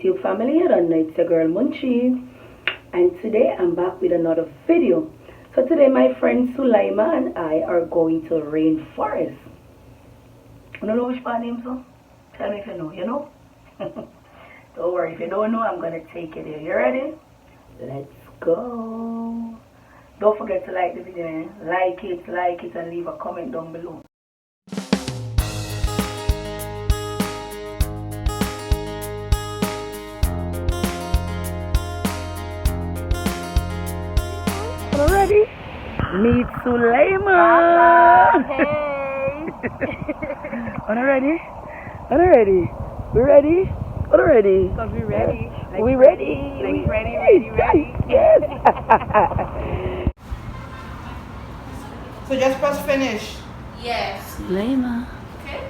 YouTube family, and it's your girl Munchy, and today I'm back with another video. So today my friend Suliema and I are going to rainforest. You don't know which part name, so? Tell me if you know, Don't worry, if you don't know, I'm gonna take you there. You ready? Let's go. Don't forget to like the video, like it and leave a comment down below. Ready? Meet Suliema. Hey. Are you ready? Are you ready? We ready? Are you ready? Because we ready. Like we ready. Like ready. Yes. So just press finish. Yes. Suliema. Okay.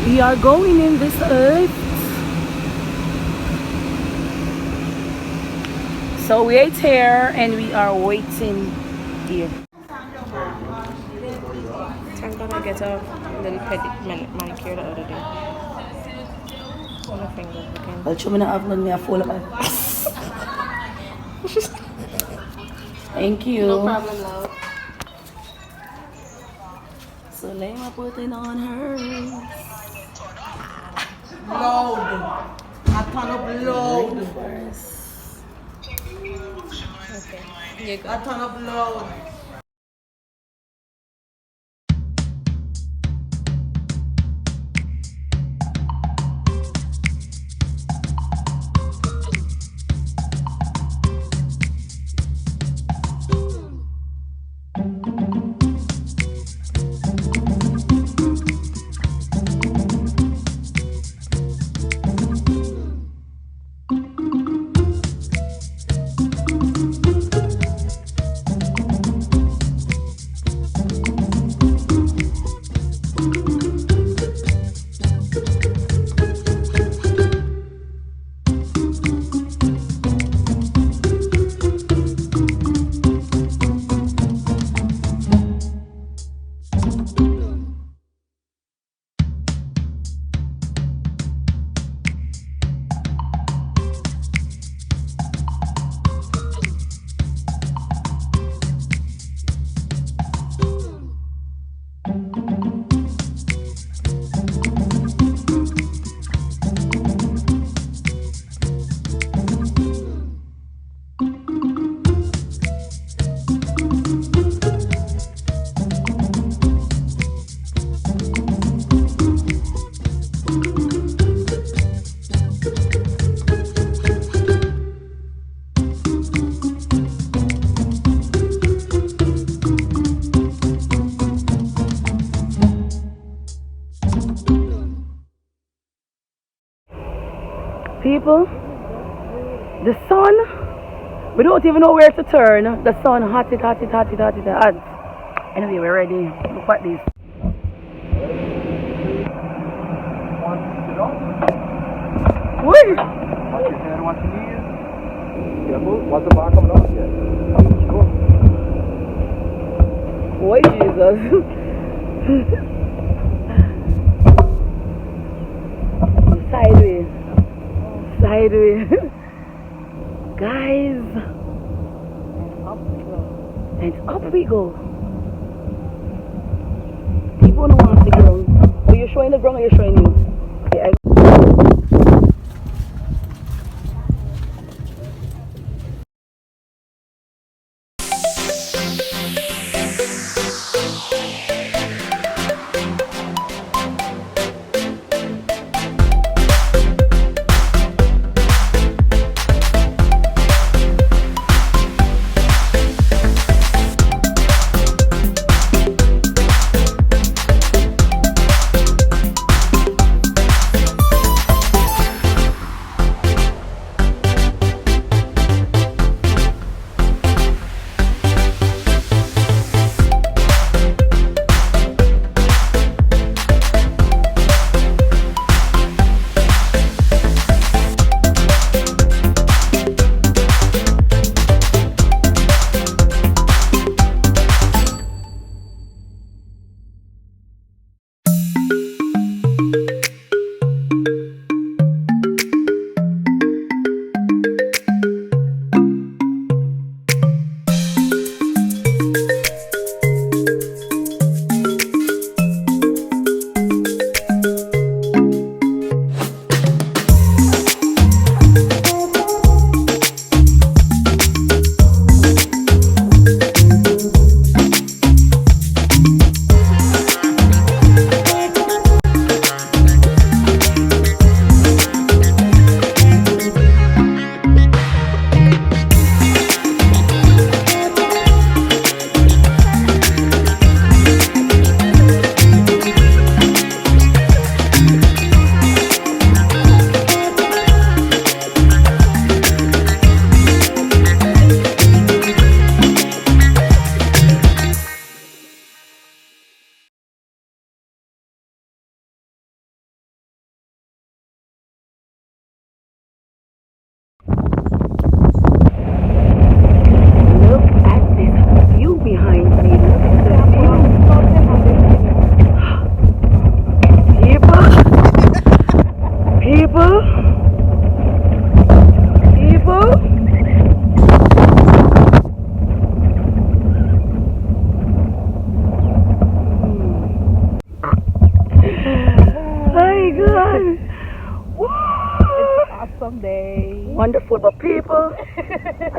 We are going in this lift. So we ate here and we are waiting here. Thank God I get a little manicure the other day. On my finger again. I'll show me not have none, me a full of Thank you. No problem, love. Suliema putting on hers. Load. I turn up load. Okay. You go. I turn up load. People, the sun, we don't even know where to turn. The sun hot. Anyway, we're ready. Look at this. Wait! What's the bar coming up yet? Boy, Jesus. Sideways. Guys. And up we go. People don't want to see the ground. Are you showing the ground or are you showing you? Okay,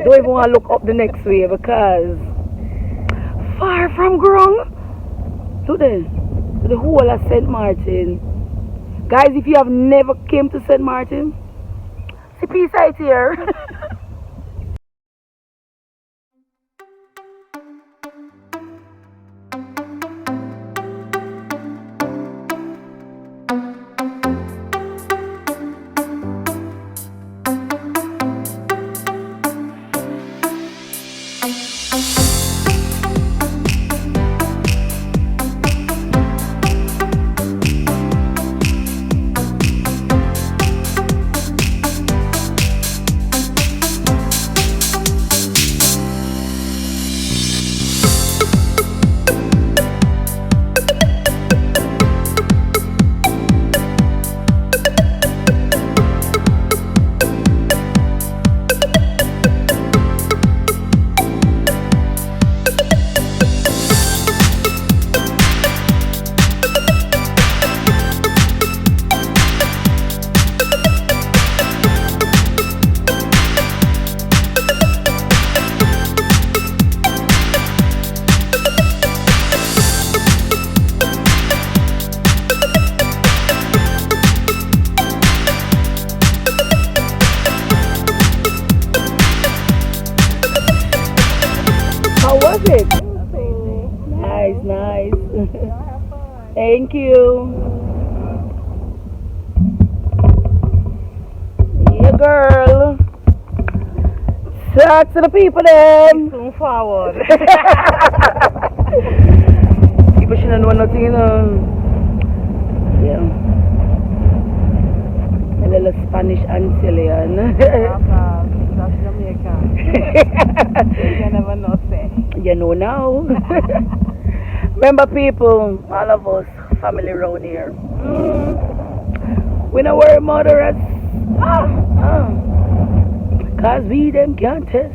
don't even want to look up the next way because far from ground. Look there, the whole of St. Martin. Guys, if you have never came to St. Martin, see peace right here. How was it? Nice, nice. Thank you. Yeah, girl. Talk to the people then. Move forward. People shouldn't know nothing, you know. Yeah. A little Spanish Antillean. That's Jamaican. You never know, say. You know now. Remember, people, all of us, family around here. We don't worry about the rest. Cause we them can't test.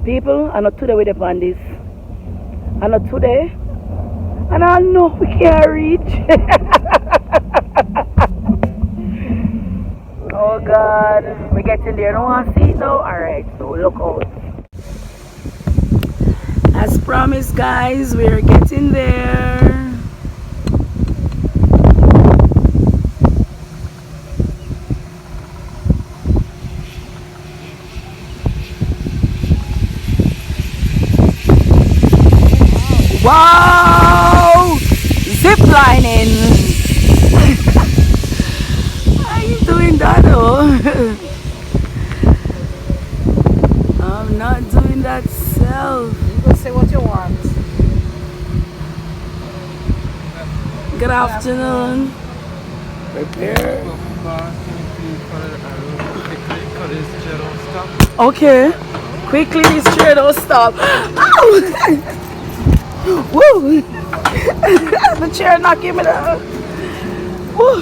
People, I'm not today with the on this. I'm not today. And I know we can't reach. Oh God, we're getting there. Don't want to see it though. Alright, so look out. As promised, guys, we're getting there. Wow! Zip lining. I ain't doing that though. I'm not doing that self. You go say what you want. Good afternoon. Prepare. Okay. Quickly, this chair don't stop. Ow! Woo! The chair not giving up. Woo!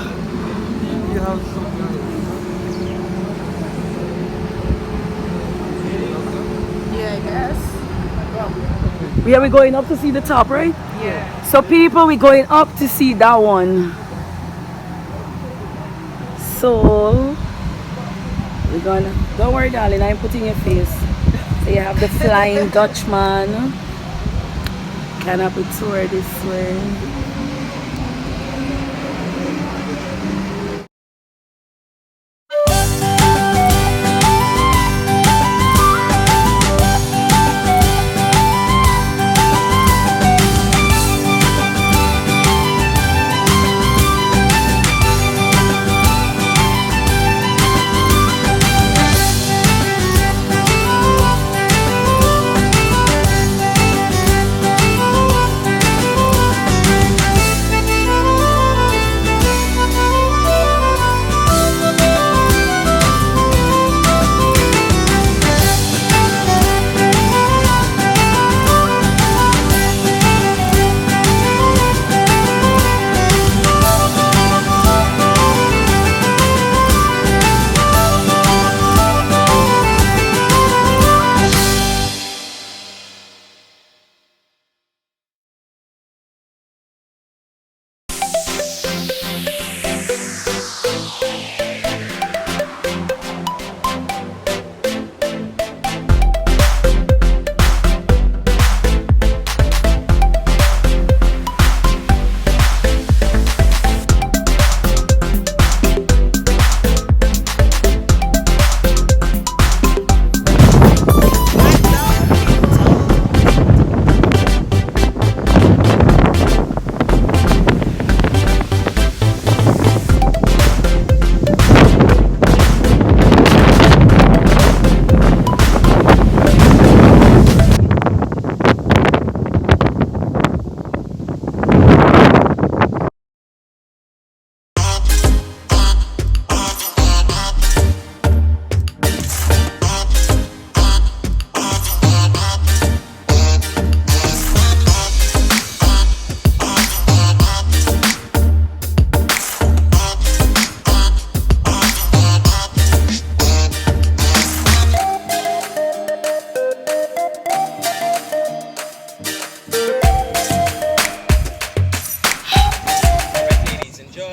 Yeah, I guess. Yeah, we're going up to see the top, right? Yeah. So people, we're going up to see that one. So we're gonna, don't worry darling, I'm putting your face. So you have the Flying Dutchman. Canopy tour this way.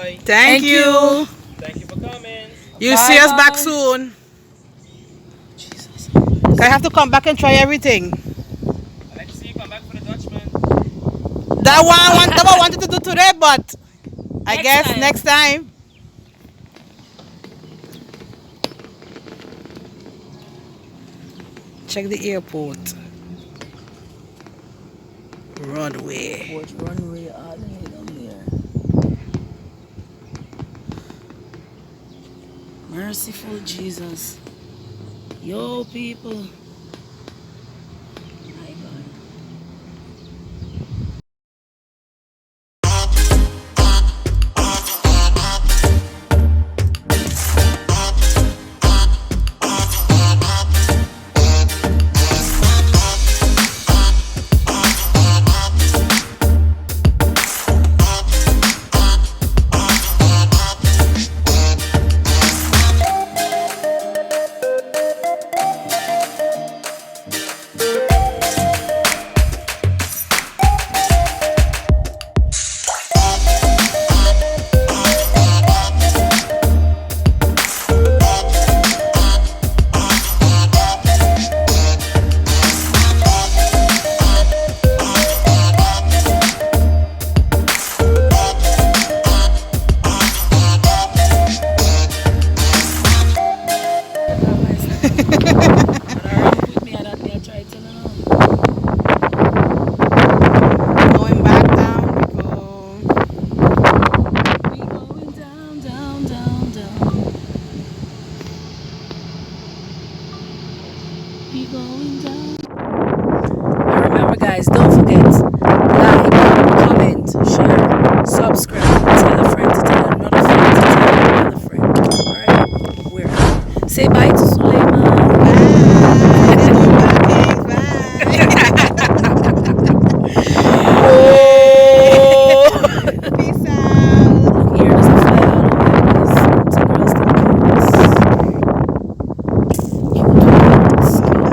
enjoy. Thank you. Thank you for coming. You see us back soon. Jesus. I have to come back and try everything. I'd like to see you come back for the Dutchman. That one I wanted to do today, but I guess next time. Check the airport. Runway. What runway are they down there? Merciful Jesus. Yo, people. My God. Going back down we go. We going down, down, down, down. We going down. And remember, guys, don't forget, like, comment, share, subscribe, tell a friend to tell another friend to tell another friend. Alright? We're out. Say bye to Suliema. Peace out. Here, there's a fly out of there. Two girls still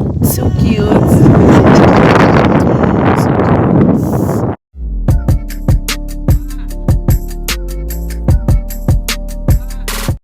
cute. So cute.